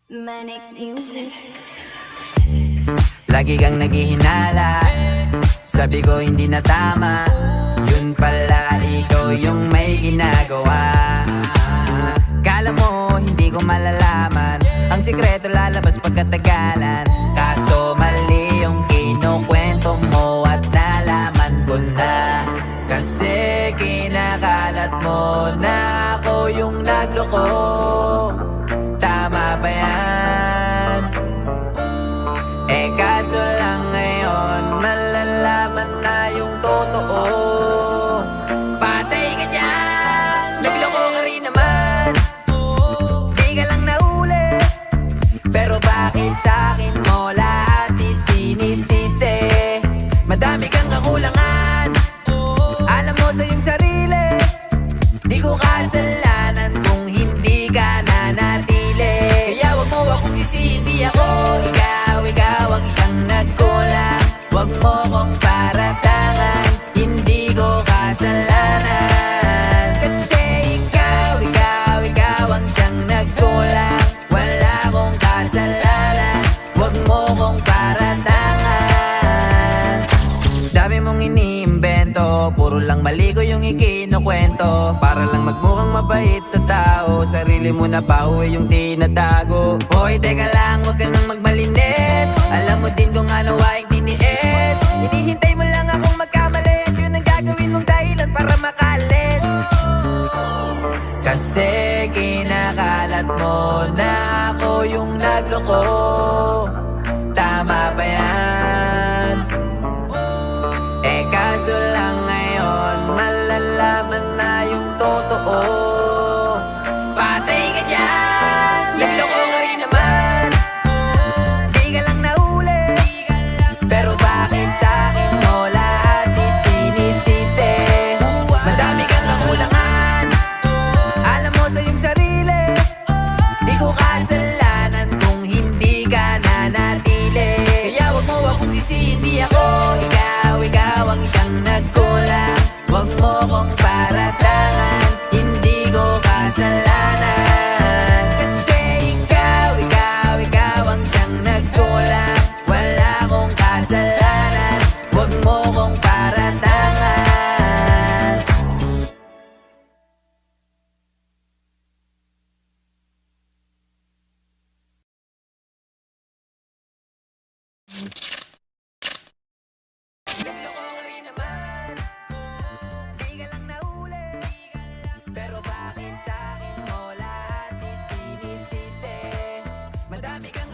Manix Music. Lagi kang naghihinala, sabi ko hindi na tama. Yun pala ikaw yung may ginagawa. Kala mo hindi ko malalaman, ang sikreto lalabas pagkatagalan. Kaso mali yung kinukwento mo at nalaman ko na. Kasi kinakalat mo na ako yung nagloko. Tama ba yan? Eh kaso lang ngayon malalaman na yung totoo. Patay ka dyan, nagloko ka rin naman. Di ka lang nahuli, pero bakit sa'kin mo lahat isinisisi? Madami kang kakulangan, alam mo sa iyong sarili. Di ko kasalanan kung hindi ka nanatili. Kaya wag mo akong sisihin, di ako ikaw ang siyang nagkulang. Wag mo kong paratangan, hindi ko kasalanan. Kasi ikaw ang siyang nagkulang. Wala akong kasalanan, wag mo kong paratangan. Dami mong iniimbento, puro lang mali ko yung ikinukwento. Para lang magmukhang mabait sa tao, sarili mo na pauwi yung tinatago. Hoy teka lang, wag ka nang magmalinis. Alam mo din kung ano aking tiniis. Hinihintay mo lang akong magkamali, at yun ang gagawin mong dahilan para makalis. Kasi kinakalat mo na ako yung nagloko. Tama ba yan? Eh kaso lang ngayon malalaman na yung totoo. Patay ka dyan, nagloko ka rin naman. Di ka lang nahuli, pero bakit sa'kin mo lahat isinisisi? Madami kang kakulangan, alam mo sa iyong sarili. Di ko kasalanan kung hindi ka nanatili. Kaya wag mo akong sisihin, di ako ikaw ang siyang nagkulang. Wag mo kong paratangan, hindi ko kasalanan. Kasi ikaw ang siyang nagkulang. Wala akong kasalanan, wag mo kong paratangan. Nagloko ka rin naman, di ka lang nahuli, pero bakit sa'kin mo lahat isinisisi? Madami kang